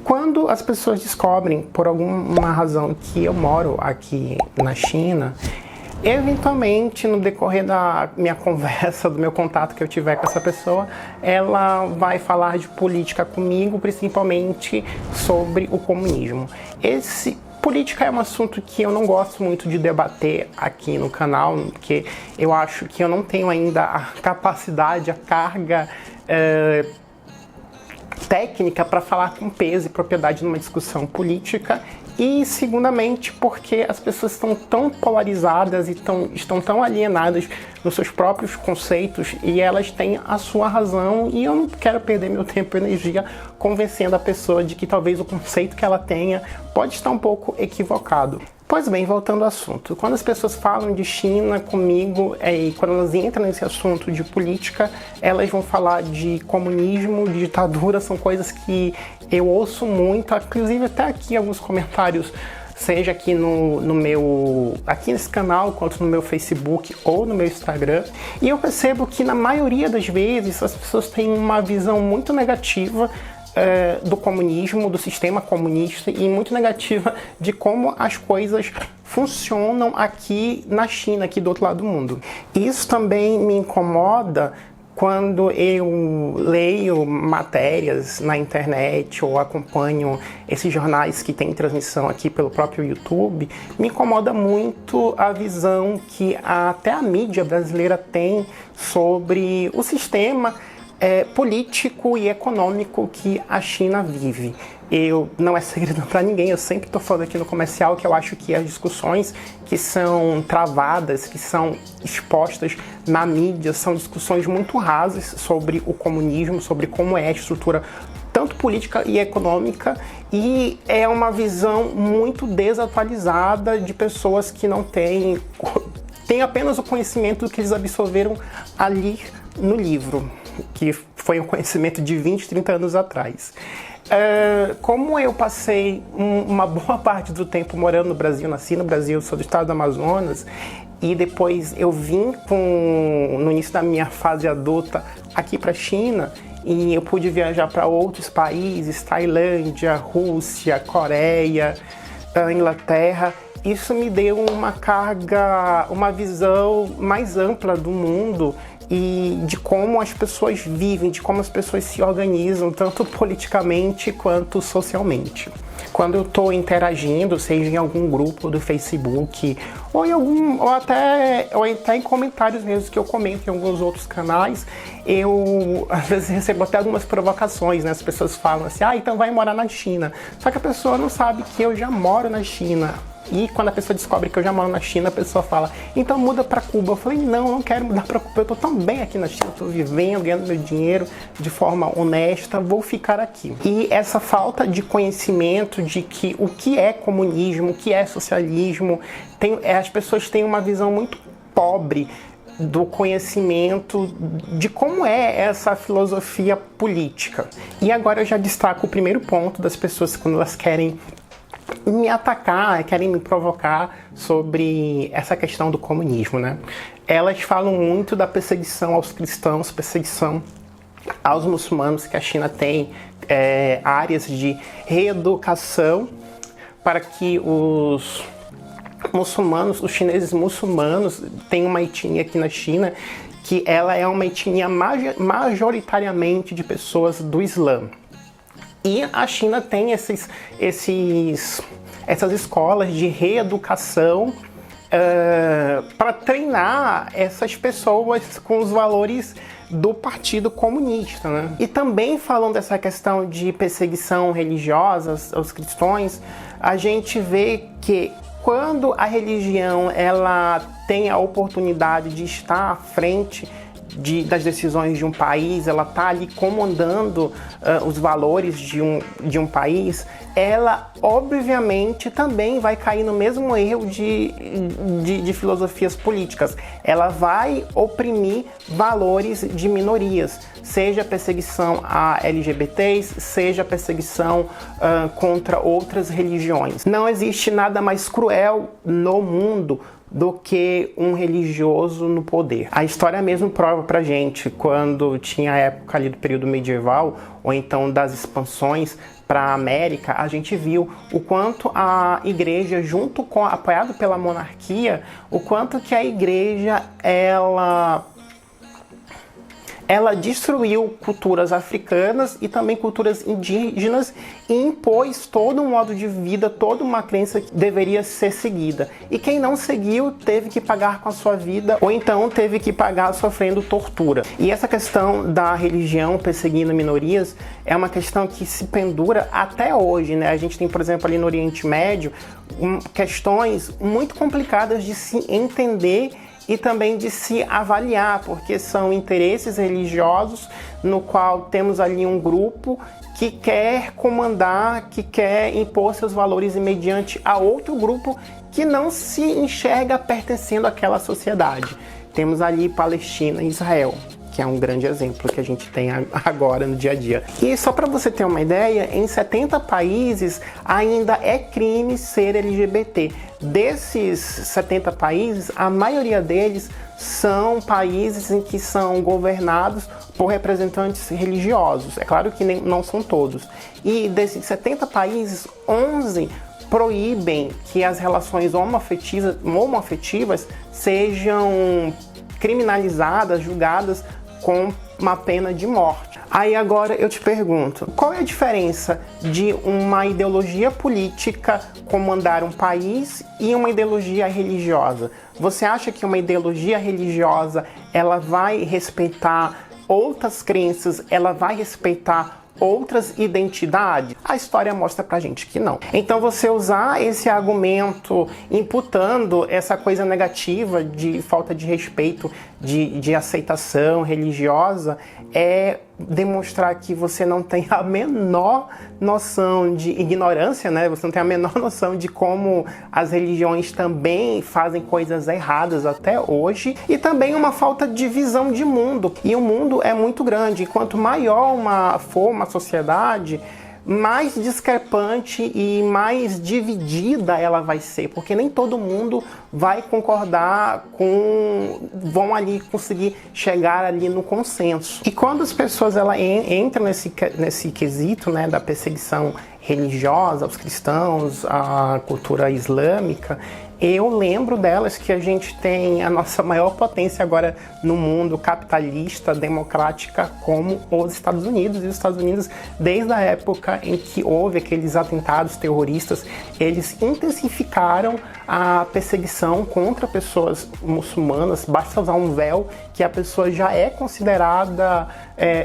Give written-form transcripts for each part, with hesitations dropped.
Quando as pessoas descobrem, por alguma razão, que eu moro aqui na China, eventualmente, no decorrer da minha conversa, do meu contato que eu tiver com essa pessoa, ela vai falar de política comigo, principalmente sobre o comunismo. Política é um assunto que eu não gosto muito de debater aqui no canal, porque eu acho que eu não tenho ainda a capacidade, a carga técnica para falar com peso e propriedade numa discussão política. E, segundamente, porque as pessoas estão tão polarizadas e estão tão alienadas nos seus próprios conceitos e elas têm a sua razão, e eu não quero perder meu tempo e energia convencendo a pessoa de que talvez o conceito que ela tenha pode estar um pouco equivocado. Pois bem, voltando ao assunto. Quando as pessoas falam de China comigo, e quando elas entram nesse assunto de política, elas vão falar de comunismo, de ditadura, são coisas que eu ouço muito, inclusive até aqui alguns comentários, seja aqui aqui nesse canal, quanto no meu Facebook ou no meu Instagram. E eu percebo que na maioria das vezes as pessoas têm uma visão muito negativa do comunismo, do sistema comunista, e muito negativa de como as coisas funcionam aqui na China, aqui do outro lado do mundo. Isso também me incomoda quando eu leio matérias na internet ou acompanho esses jornais que têm transmissão aqui pelo próprio YouTube. Me incomoda muito a visão que até a mídia brasileira tem sobre o sistema político e econômico que a China vive. Não é segredo para ninguém, eu sempre estou falando aqui no comercial que eu acho que as discussões que são travadas, que são expostas na mídia, são discussões muito rasas sobre o comunismo, sobre como é a estrutura tanto política e econômica, e é uma visão muito desatualizada de pessoas que não têm apenas o conhecimento que eles absorveram ali no livro, que foi um conhecimento de 20, 30 anos atrás. Como eu passei uma boa parte do tempo morando no Brasil, nasci no Brasil, sou do estado do Amazonas, e depois eu vim no início da minha fase adulta aqui para a China, e eu pude viajar para outros países, Tailândia, Rússia, Coreia, Inglaterra. Isso me deu uma visão mais ampla do mundo e de como as pessoas vivem, de como as pessoas se organizam, tanto politicamente quanto socialmente. Quando eu estou interagindo, seja em algum grupo do Facebook, ou até em comentários mesmo que eu comento em alguns outros canais, eu às vezes recebo até algumas provocações, né? As pessoas falam assim, então vai morar na China. Só que a pessoa não sabe que eu já moro na China. E quando a pessoa descobre que eu já moro na China, a pessoa fala, então muda pra Cuba. Eu falei, não quero mudar pra Cuba, eu tô tão bem aqui na China, tô vivendo, ganhando meu dinheiro de forma honesta, vou ficar aqui. E essa falta de conhecimento de que o que é comunismo, o que é socialismo, as pessoas têm uma visão muito pobre do conhecimento de como é essa filosofia política. E agora eu já destaco o primeiro ponto das pessoas quando elas querem me atacar, querem me provocar sobre essa questão do comunismo, né? Elas falam muito da perseguição aos cristãos, perseguição aos muçulmanos, que a China tem áreas de reeducação para que os chineses muçulmanos, têm uma etnia aqui na China que ela é uma etnia majoritariamente de pessoas do Islã. E a China tem essas escolas de reeducação para treinar essas pessoas com os valores do Partido Comunista, né? E também falando dessa questão de perseguição religiosa aos cristãos, a gente vê que quando a religião ela tem a oportunidade de estar à frente das decisões de um país, ela está ali comandando os valores de um país, ela obviamente também vai cair no mesmo erro de filosofias políticas. Ela vai oprimir valores de minorias, seja perseguição a LGBTs, seja perseguição contra outras religiões. Não existe nada mais cruel no mundo do que um religioso no poder. A história mesmo prova pra gente, quando tinha a época ali do período medieval, ou então das expansões para a América, a gente viu o quanto a igreja, apoiado pela monarquia, o quanto que a igreja ela destruiu culturas africanas e também culturas indígenas e impôs todo um modo de vida, toda uma crença que deveria ser seguida. E quem não seguiu teve que pagar com a sua vida ou então teve que pagar sofrendo tortura. E essa questão da religião perseguindo minorias é uma questão que se pendura até hoje, né? A gente tem, por exemplo, ali no Oriente Médio, questões muito complicadas de se entender e também de se avaliar, porque são interesses religiosos no qual temos ali um grupo que quer comandar, que quer impor seus valores mediante a outro grupo que não se enxerga pertencendo àquela sociedade. Temos ali Palestina e Israel, que é um grande exemplo que a gente tem agora no dia a dia. E só para você ter uma ideia, em 70 países ainda é crime ser LGBT. Desses 70 países, a maioria deles são países em que são governados por representantes religiosos. É claro que não são todos. E desses 70 países, 11 proíbem que as relações homoafetivas sejam criminalizadas, julgadas com uma pena de morte. Aí agora eu te pergunto, qual é a diferença de uma ideologia política comandar um país e uma ideologia religiosa? Você acha que uma ideologia religiosa ela vai respeitar outras crenças, ela vai respeitar outras identidades? A história mostra pra gente que não. Então você usar esse argumento imputando essa coisa negativa de falta de respeito, de aceitação religiosa, é demonstrar que você não tem a menor noção de ignorância, né? Você não tem a menor noção de como as religiões também fazem coisas erradas até hoje, e também uma falta de visão de mundo. E o mundo é muito grande, e quanto maior for uma sociedade, mais discrepante e mais dividida ela vai ser, porque nem todo mundo vai concordar vão ali conseguir chegar ali no consenso. E quando as pessoas entram nesse quesito, né, da perseguição religiosa aos cristãos, à cultura islâmica, eu lembro delas que a gente tem a nossa maior potência agora no mundo capitalista, democrática, como os Estados Unidos. E os Estados Unidos, desde a época em que houve aqueles atentados terroristas, eles intensificaram a perseguição contra pessoas muçulmanas. Basta usar um véu que a pessoa já é considerada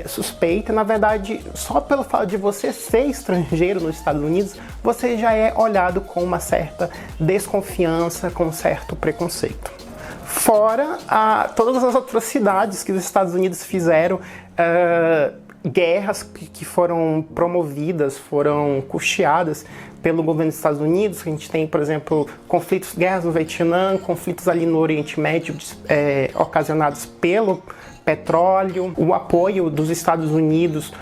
suspeita. Na verdade, só pelo fato de você ser estrangeiro nos Estados Unidos, você já é olhado com uma certa desconfiança, com um certo preconceito. Fora todas as atrocidades que os Estados Unidos fizeram, guerras que foram promovidas, foram custeadas pelo governo dos Estados Unidos. A gente tem, por exemplo, guerras no Vietnã, conflitos ali no Oriente Médio, ocasionados pelo petróleo, o apoio dos Estados Unidos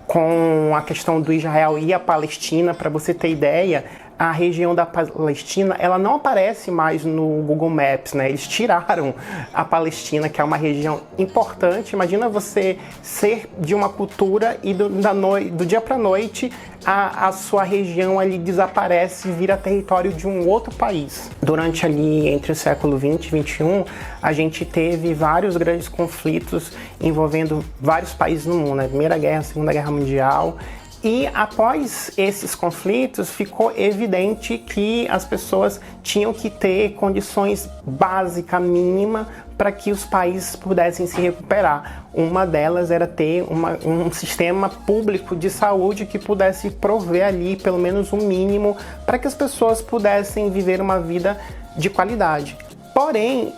com a questão do Israel e a Palestina. Para você ter ideia, a região da Palestina, ela não aparece mais no Google Maps, né? Eles tiraram a Palestina, que é uma região importante. Imagina você ser de uma cultura e do dia para a noite a sua região ali desaparece e vira território de um outro país. Durante ali, entre o século 20 e 21, a gente teve vários grandes conflitos envolvendo vários países no mundo, né? Primeira Guerra, Segunda Guerra Mundial. E após esses conflitos, ficou evidente que as pessoas tinham que ter condições básicas, mínimas, para que os países pudessem se recuperar. Uma delas era ter um sistema público de saúde que pudesse prover ali pelo menos um mínimo para que as pessoas pudessem viver uma vida de qualidade. Porém,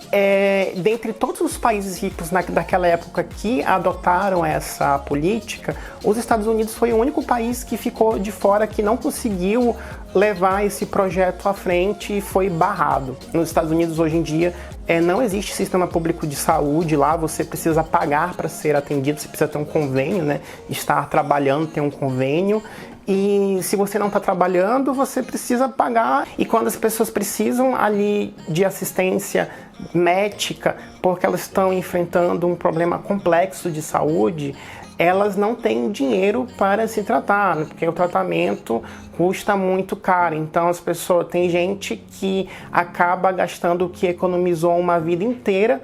dentre todos os países ricos daquela época que adotaram essa política, os Estados Unidos foi o único país que ficou de fora, que não conseguiu levar esse projeto à frente e foi barrado. Nos Estados Unidos, hoje em dia, não existe sistema público de saúde lá, você precisa pagar para ser atendido, você precisa ter um convênio, né? Estar trabalhando, ter um convênio. E se você não está trabalhando, você precisa pagar. E quando as pessoas precisam ali de assistência médica, porque elas estão enfrentando um problema complexo de saúde, elas não têm dinheiro para se tratar, né? Porque o tratamento custa muito caro. Então as pessoas, tem gente que acaba gastando o que economizou uma vida inteira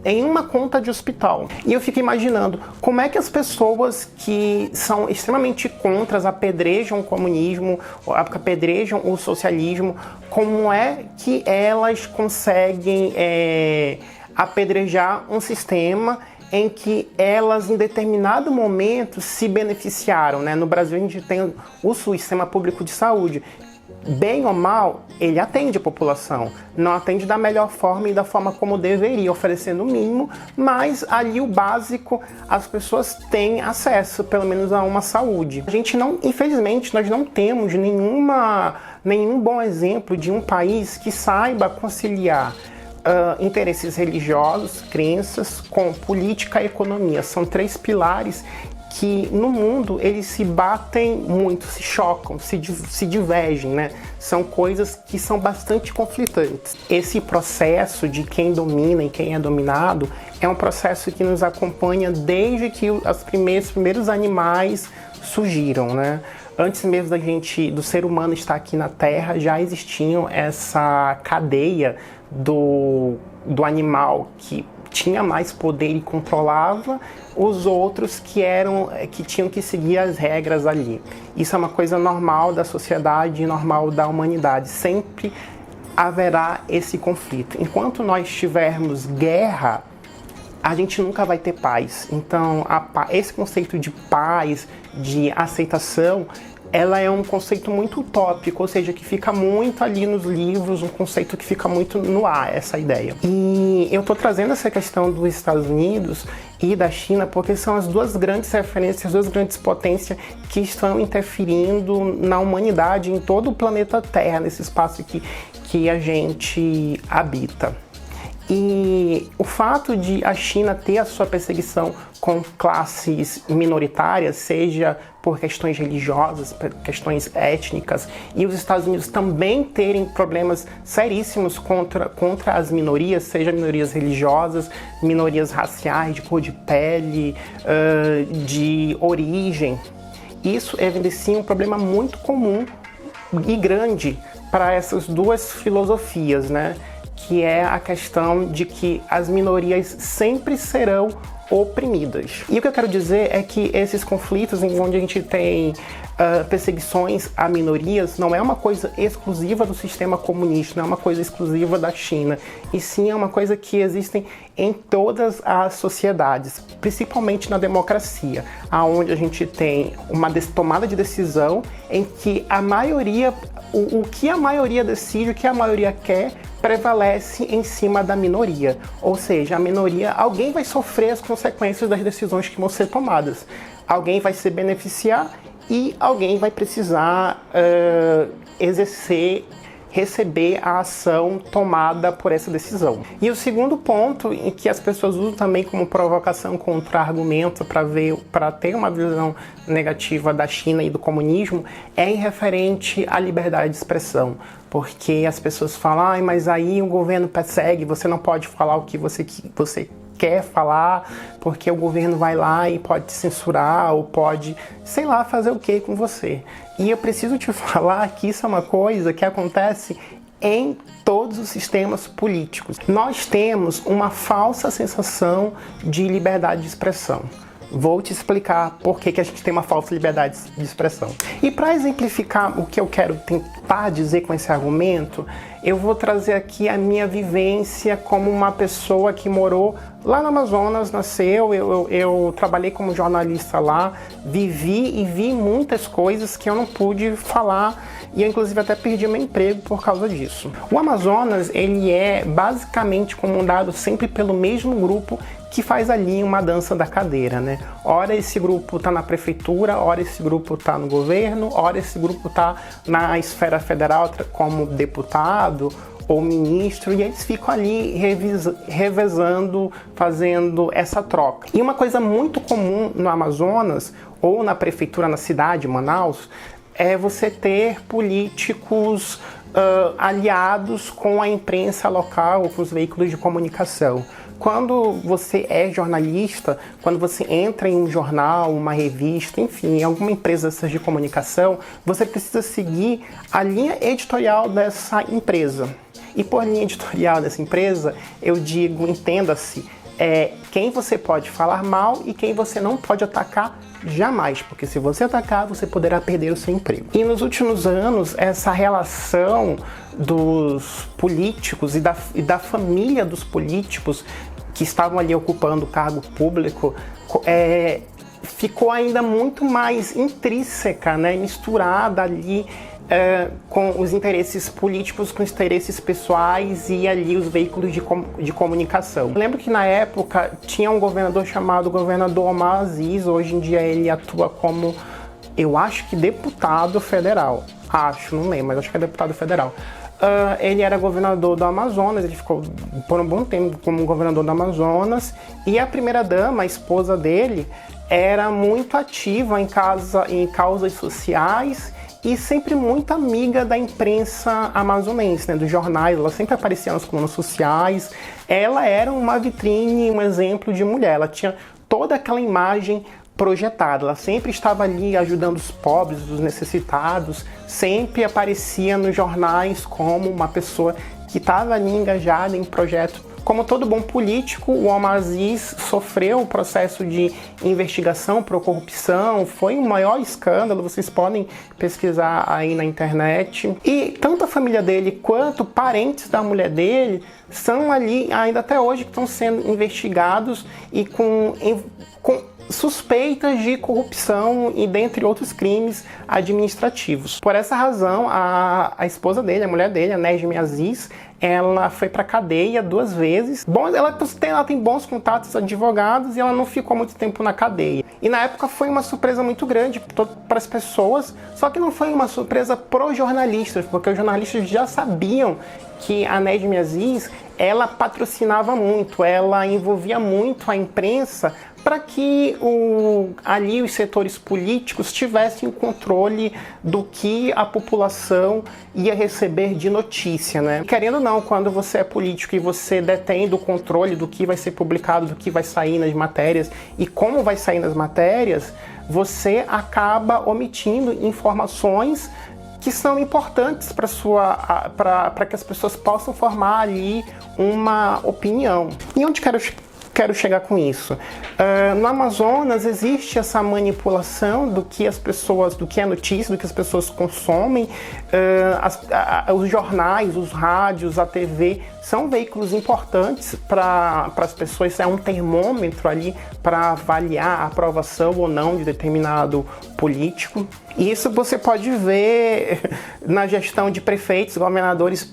em uma conta de hospital. E eu fico imaginando como é que as pessoas que são extremamente contras, apedrejam o comunismo, apedrejam o socialismo, como é que elas conseguem apedrejar um sistema em que elas, em determinado momento, se beneficiaram, né? No Brasil, a gente tem o SUS, Sistema Público de Saúde. Bem ou mal, ele atende a população. Não atende da melhor forma e da forma como deveria, oferecendo o mínimo, mas ali o básico, as pessoas têm acesso, pelo menos, a uma saúde. A gente não, infelizmente, nós não temos nenhum bom exemplo de um país que saiba conciliar interesses religiosos, crenças, com política e economia. São 3 pilares que no mundo eles se batem muito, se chocam, se divergem, né? São coisas que são bastante conflitantes. Esse processo de quem domina e quem é dominado é um processo que nos acompanha desde que os primeiros animais surgiram, né? Antes mesmo do ser humano estar aqui na Terra, já existiam essa cadeia do animal que tinha mais poder e controlava os outros que tinham que seguir as regras ali. Isso é uma coisa normal da sociedade, normal da humanidade. Sempre haverá esse conflito. Enquanto nós tivermos guerra, a gente nunca vai ter paz. Então, esse conceito de paz, de aceitação, ela é um conceito muito utópico, ou seja, que fica muito ali nos livros, um conceito que fica muito no ar, essa ideia. E eu tô trazendo essa questão dos Estados Unidos e da China porque são as duas grandes referências, as duas grandes potências que estão interferindo na humanidade, em todo o planeta Terra, nesse espaço que a gente habita. E o fato de a China ter a sua perseguição com classes minoritárias, seja por questões religiosas, por questões étnicas, e os Estados Unidos também terem problemas seríssimos contra as minorias, seja minorias religiosas, minorias raciais, de cor de pele, de origem, isso evidencia um problema muito comum e grande para essas duas filosofias, né? Que é a questão de que as minorias sempre serão oprimidas. E o que eu quero dizer é que esses conflitos onde a gente tem perseguições a minorias não é uma coisa exclusiva do sistema comunista, não é uma coisa exclusiva da China, e sim é uma coisa que existe em todas as sociedades, principalmente na democracia, onde a gente tem uma tomada de decisão em que a maioria, o que a maioria decide, o que a maioria quer, prevalece em cima da minoria. Ou seja, a minoria, alguém vai sofrer as consequências das decisões que vão ser tomadas. Alguém vai se beneficiar e alguém vai precisar receber a ação tomada por essa decisão. E o segundo ponto, em que as pessoas usam também como provocação contra argumento para ter uma visão negativa da China e do comunismo, é em referente à liberdade de expressão. Porque as pessoas falam, mas aí o governo persegue, você não pode falar o que você quer falar, porque o governo vai lá e pode te censurar, ou pode, sei lá, fazer o que com você. E eu preciso te falar que isso é uma coisa que acontece em todos os sistemas políticos. Nós temos uma falsa sensação de liberdade de expressão. Vou te explicar por que a gente tem uma falsa liberdade de expressão. E para exemplificar o que eu quero tentar dizer com esse argumento, eu vou trazer aqui a minha vivência como uma pessoa que morou lá no Amazonas, nasceu, eu trabalhei como jornalista lá, vivi e vi muitas coisas que eu não pude falar, e eu inclusive até perdi meu emprego por causa disso. O Amazonas, ele é basicamente comandado sempre pelo mesmo grupo que faz ali uma dança da cadeira, né? Ora esse grupo tá na prefeitura, ora esse grupo tá no governo, ora esse grupo tá na esfera federal como deputado ou ministro, e eles ficam ali revezando, fazendo essa troca. E uma coisa muito comum no Amazonas, ou na prefeitura, na cidade, Manaus, é você ter políticos aliados com a imprensa local ou com os veículos de comunicação. quando você é jornalista, quando você entra em um jornal, uma revista, enfim, em alguma empresa de comunicação, você precisa seguir a linha editorial dessa empresa. E por linha editorial dessa empresa, eu digo, entenda-se, quem você pode falar mal e quem você não pode atacar jamais, porque se você atacar, você poderá perder o seu emprego. E nos últimos anos, essa relação dos políticos e da família dos políticos que estavam ali ocupando o cargo público ficou ainda muito mais intrínseca, né, misturada ali com os interesses políticos, com os interesses pessoais e ali os veículos de comunicação. Eu lembro que na época tinha um governador chamado governador Omar Aziz, hoje em dia ele atua como, eu acho que deputado federal, não lembro, mas acho que é deputado federal. Ele era governador do Amazonas, ele ficou por um bom tempo como governador do Amazonas, e a primeira-dama, a esposa dele, era muito ativa em causas sociais e sempre muito amiga da imprensa amazonense, né, dos jornais. Ela sempre aparecia nas colunas sociais. Ela era uma vitrine, um exemplo de mulher. Ela tinha toda aquela imagem projetada. Ela sempre estava ali ajudando os pobres, os necessitados, sempre aparecia nos jornais como uma pessoa que estava ali engajada em projeto. Como todo bom político, o Omar Aziz sofreu o processo de investigação por corrupção, foi um maior escândalo, vocês podem pesquisar aí na internet. E tanto a família dele quanto parentes da mulher dele são ali, ainda até hoje, que estão sendo investigados e com suspeitas de corrupção e dentre outros crimes administrativos. Por essa razão, a esposa dele, a mulher dele, a Nejmi Aziz, ela foi para cadeia 2 vezes. Ela tem bons contatos advogados e ela não ficou muito tempo na cadeia. E na época foi uma surpresa muito grande para as pessoas, só que não foi uma surpresa pro jornalistas, porque os jornalistas já sabiam que a Nejmi Aziz, ela patrocinava muito, ela envolvia muito a imprensa para que ali os setores políticos tivessem o controle do que a população ia receber de notícia, né? Querendo ou não, quando você é político e você detém do controle do que vai ser publicado, do que vai sair nas matérias e como vai sair nas matérias, você acaba omitindo informações que são importantes para que as pessoas possam formar ali uma opinião. E onde quero chegar com isso? No Amazonas existe essa manipulação do que é notícia, do que as pessoas consomem. Os jornais, os rádios, a TV são veículos importantes para as pessoas, é um termômetro ali para avaliar a aprovação ou não de determinado político. E isso você pode ver na gestão de prefeitos, governadores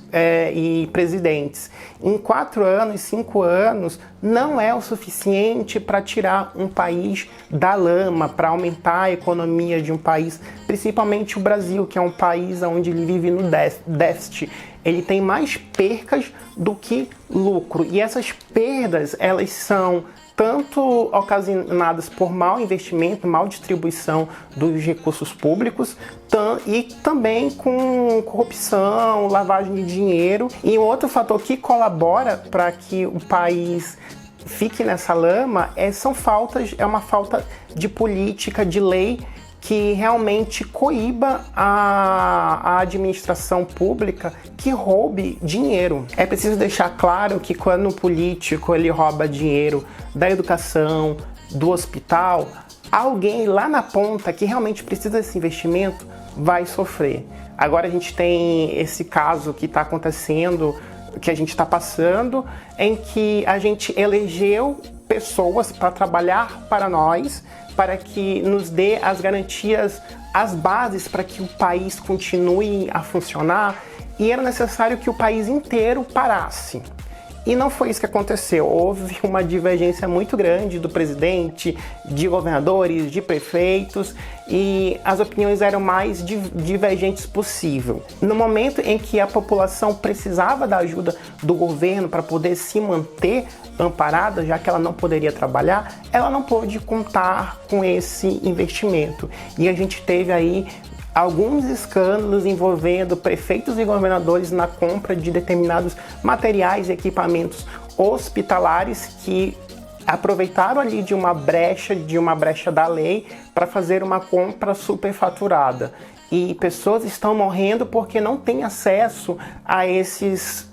e presidentes. Em 4 anos, 5 anos, não é o suficiente para tirar um país da lama, para aumentar a economia de um país, principalmente o Brasil, que é um país onde ele vive no déficit. Ele tem mais percas do que lucro. E essas perdas, elas são tanto ocasionadas por mau investimento, mal distribuição dos recursos públicos, e também com corrupção, lavagem de dinheiro. E outro fator que colabora para que o país fique nessa lama é uma falta de política, de lei que realmente coíba a administração pública que roube dinheiro. É preciso deixar claro que quando o político ele rouba dinheiro da educação, do hospital, alguém lá na ponta que realmente precisa desse investimento vai sofrer. Agora a gente tem esse caso que está acontecendo, que a gente está passando, em que a gente elegeu pessoas para trabalhar para nós, para que nos dê as garantias, as bases para que o país continue a funcionar, e era necessário que o país inteiro parasse. E não foi isso que aconteceu. Houve uma divergência muito grande do presidente, de governadores, de prefeitos, e as opiniões eram mais divergentes possível. No momento em que a população precisava da ajuda do governo para poder se manter amparada, já que ela não poderia trabalhar, ela não pôde contar com esse investimento. E a gente teve aí alguns escândalos envolvendo prefeitos e governadores na compra de determinados materiais e equipamentos hospitalares que aproveitaram ali de uma brecha da lei para fazer uma compra superfaturada. E pessoas estão morrendo porque não têm acesso a esses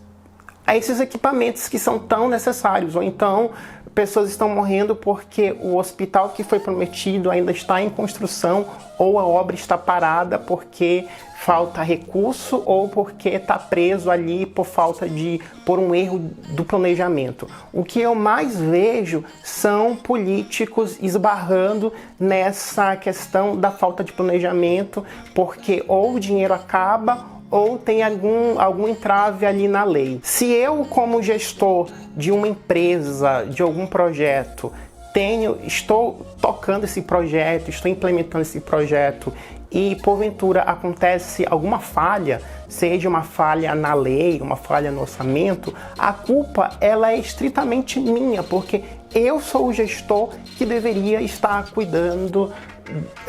equipamentos que são tão necessários. Ou então, pessoas estão morrendo porque o hospital que foi prometido ainda está em construção, ou a obra está parada porque falta recurso ou porque está preso ali por um erro do planejamento. O que eu mais vejo são políticos esbarrando nessa questão da falta de planejamento, porque ou o dinheiro acaba ou tem algum entrave ali na lei. Se eu, como gestor de uma empresa, de algum projeto, estou tocando esse projeto, estou implementando esse projeto e porventura acontece alguma falha, seja uma falha na lei, uma falha no orçamento, a culpa ela é estritamente minha, porque eu sou o gestor que deveria estar cuidando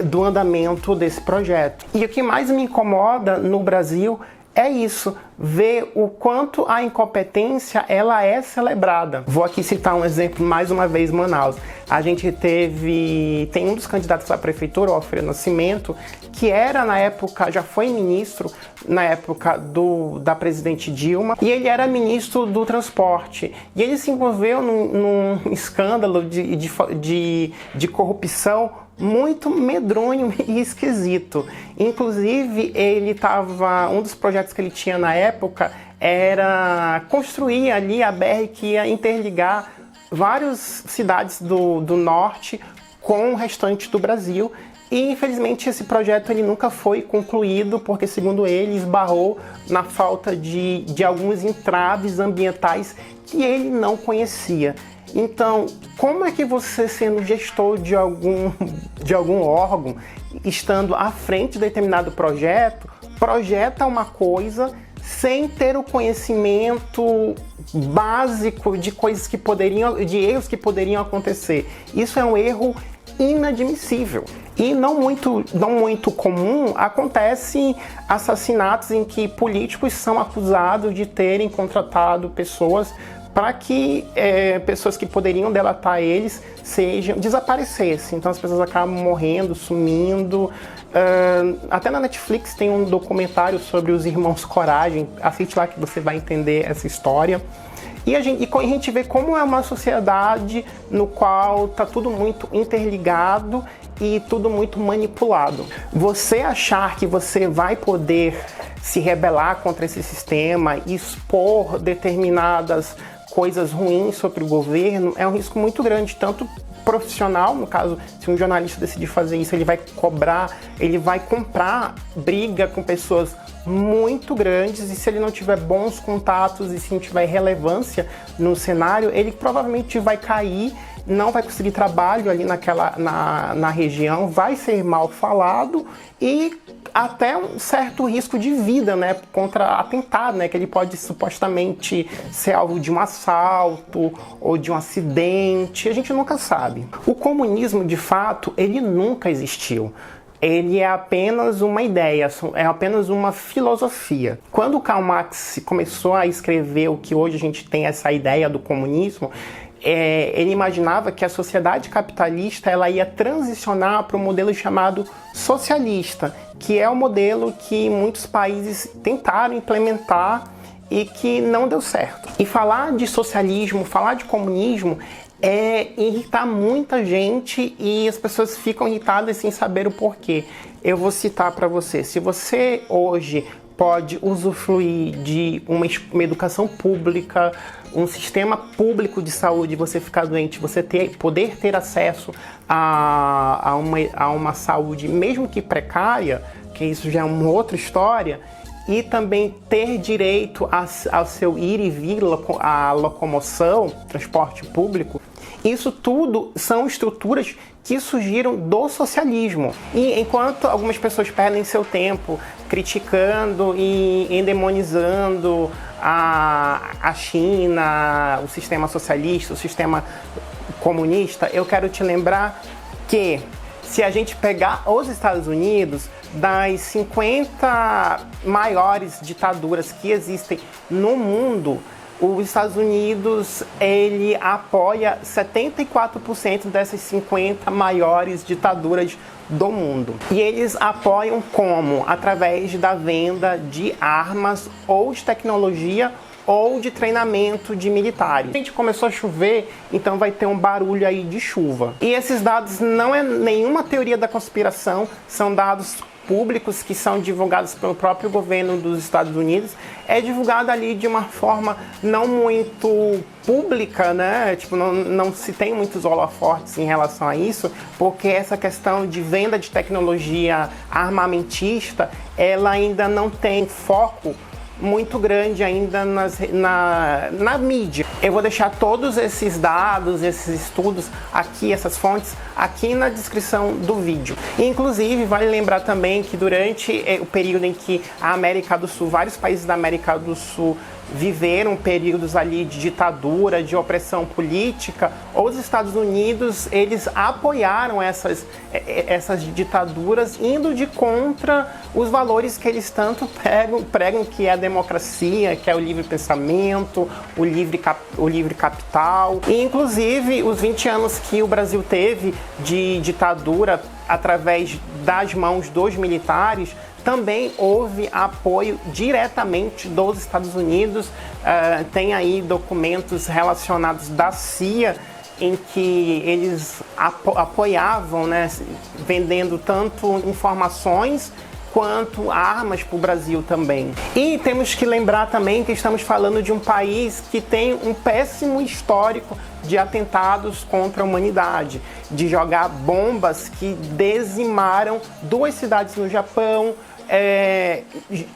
do andamento desse projeto. E o que mais me incomoda no Brasil é isso, ver o quanto a incompetência ela é celebrada. Vou aqui citar um exemplo, mais uma vez, Manaus. A gente tem um dos candidatos à prefeitura, o Alfredo Nascimento, que era na época, já foi ministro na época da presidente Dilma, e ele era ministro do transporte. E ele se envolveu num escândalo de corrupção muito medronho e esquisito. Inclusive, um dos projetos que ele tinha na época era construir ali a BR que ia interligar várias cidades do norte com o restante do Brasil. E infelizmente esse projeto ele nunca foi concluído porque, segundo ele, esbarrou na falta de alguns entraves ambientais que ele não conhecia. Então, como é que você, sendo gestor de algum órgão, estando à frente de determinado projeto, projeta uma coisa sem ter o conhecimento básico de erros que poderiam acontecer? Isso é um erro inadmissível. E não muito comum acontecem assassinatos em que políticos são acusados de terem contratado pessoas para que pessoas que poderiam delatar eles desaparecessem. Então as pessoas acabam morrendo, sumindo. Até na Netflix tem um documentário sobre os irmãos Coragem. Assiste lá que você vai entender essa história. E a gente vê como é uma sociedade no qual está tudo muito interligado e tudo muito manipulado. Você achar que você vai poder se rebelar contra esse sistema e expor determinadas coisas ruins sobre o governo é um risco muito grande, tanto profissional, no caso, se um jornalista decidir fazer isso, ele vai comprar briga com pessoas muito grandes, e se ele não tiver bons contatos e se não tiver relevância no cenário, ele provavelmente vai cair, não vai conseguir trabalho ali na região, vai ser mal falado e até um certo risco de vida, né, contra atentado, né, que ele pode supostamente ser alvo de um assalto ou de um acidente, a gente nunca sabe. O comunismo, de fato, ele nunca existiu. Ele é apenas uma ideia, é apenas uma filosofia. Quando Karl Marx começou a escrever o que hoje a gente tem essa ideia do comunismo, ele imaginava que a sociedade capitalista ela ia transicionar para um modelo chamado socialista, que é o modelo que muitos países tentaram implementar e que não deu certo. E falar de socialismo, falar de comunismo é irritar muita gente e as pessoas ficam irritadas sem saber o porquê. Eu vou citar para você. Se você hoje pode usufruir de uma educação pública, um sistema público de saúde, você ficar doente, você poder ter acesso a uma saúde, mesmo que precária, que isso já é uma outra história, e também ter direito ao seu ir e vir, a locomoção, transporte público, isso tudo são estruturas que surgiram do socialismo. E enquanto algumas pessoas perdem seu tempo criticando e endemonizando a China, o sistema socialista, o sistema comunista, eu quero te lembrar que se a gente pegar os Estados Unidos, das 50 maiores ditaduras que existem no mundo, os Estados Unidos, ele apoia 74% dessas 50 maiores ditaduras do mundo. E eles apoiam como? Através da venda de armas ou de tecnologia ou de treinamento de militares. A gente começou a chover, então vai ter um barulho aí de chuva. E esses dados não é nenhuma teoria da conspiração, são dados públicos que são divulgados pelo próprio governo dos Estados Unidos. É divulgado ali de uma forma não muito pública, né? Tipo, não se tem muitos holofortes em relação a isso, porque essa questão de venda de tecnologia armamentista, ela ainda não tem foco muito grande ainda na mídia. Eu vou deixar todos esses dados, esses estudos aqui, essas fontes, aqui na descrição do vídeo. Inclusive, vale lembrar também que durante o período em que a América do Sul, vários países da América do Sul viveram períodos ali de ditadura, de opressão política, os Estados Unidos, eles apoiaram essas ditaduras, indo de contra os valores que eles tanto pregam, que é a democracia, que é o livre pensamento, o livre capital. E, inclusive, os 20 anos que o Brasil teve de ditadura através das mãos dos militares, também houve apoio diretamente dos Estados Unidos. Tem aí documentos relacionados da CIA em que eles apoiavam, né, vendendo tanto informações quanto armas para o Brasil também. E temos que lembrar também que estamos falando de um país que tem um péssimo histórico de atentados contra a humanidade, de jogar bombas que dizimaram 2 cidades no Japão,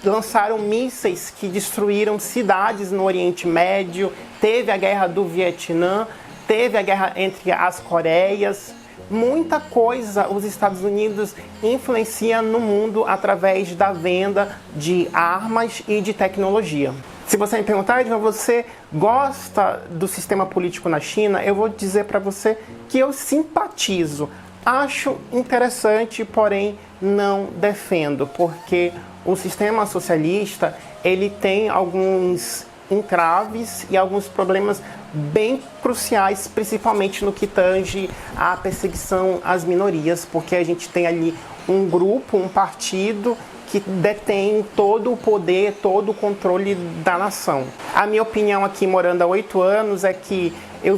lançaram mísseis que destruíram cidades no Oriente Médio, teve a guerra do Vietnã, teve a guerra entre as Coreias. Muita coisa os Estados Unidos influenciam no mundo através da venda de armas e de tecnologia. Se você me perguntar, Edvan, você gosta do sistema político na China? Eu vou dizer para você que eu simpatizo. Acho interessante, porém não defendo, porque o sistema socialista, ele tem alguns entraves e alguns problemas bem cruciais, principalmente no que tange à perseguição às minorias, porque a gente tem ali um grupo, um partido que detém todo o poder, todo o controle da nação. A minha opinião aqui, morando há 8 anos, é que eu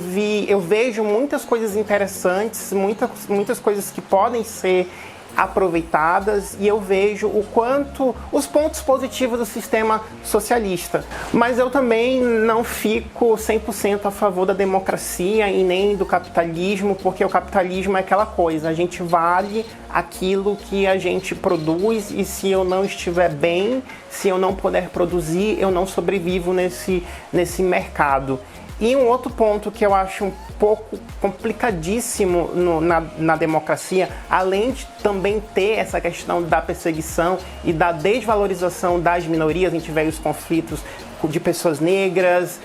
vejo muitas coisas interessantes, muitas coisas que podem ser aproveitadas, e eu vejo os pontos positivos do sistema socialista. Mas eu também não fico 100% a favor da democracia e nem do capitalismo, porque o capitalismo é aquela coisa, a gente vale aquilo que a gente produz, e se eu não estiver bem, se eu não puder produzir, eu não sobrevivo nesse mercado. E um outro ponto que eu acho um pouco complicadíssimo na democracia, além de também ter essa questão da perseguição e da desvalorização das minorias, a gente vê os conflitos de pessoas negras,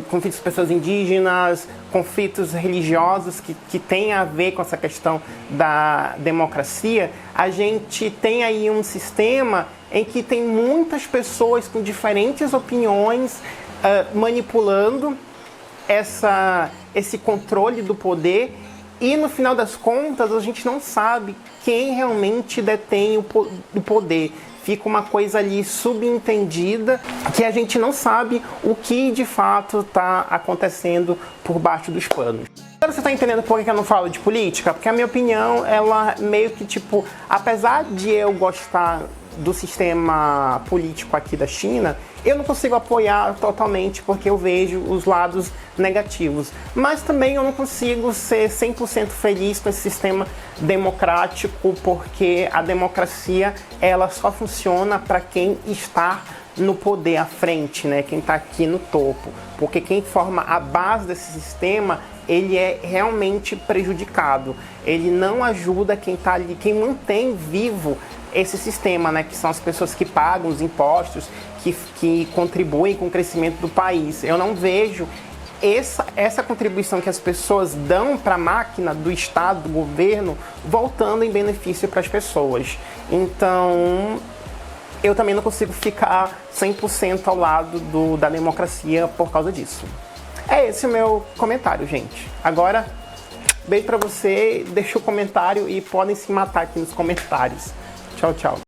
conflitos de pessoas indígenas, conflitos religiosos que têm a ver com essa questão da democracia. A gente tem aí um sistema em que tem muitas pessoas com diferentes opiniões manipulando esse controle do poder, e no final das contas a gente não sabe quem realmente detém o poder. Fica uma coisa ali subentendida, que a gente não sabe o que de fato está acontecendo por baixo dos panos. Agora você está entendendo por que eu não falo de política? Porque a minha opinião, ela meio que tipo, apesar de eu gostar do sistema político aqui da China, eu não consigo apoiar totalmente porque eu vejo os lados negativos. Mas também eu não consigo ser 100% feliz com esse sistema democrático, porque a democracia, ela só funciona para quem está no poder à frente, né? Quem está aqui no topo. Porque quem forma a base desse sistema, ele é realmente prejudicado. Ele não ajuda quem está ali, quem mantém vivo esse sistema, né, que são as pessoas que pagam os impostos, que contribuem com o crescimento do país. Eu não vejo essa contribuição que as pessoas dão para a máquina do Estado, do governo, voltando em benefício para as pessoas. Então, eu também não consigo ficar 100% ao lado da democracia por causa disso. É esse o meu comentário, gente. Agora, beijo pra você, deixa o comentário e podem se matar aqui nos comentários. Tchau, tchau.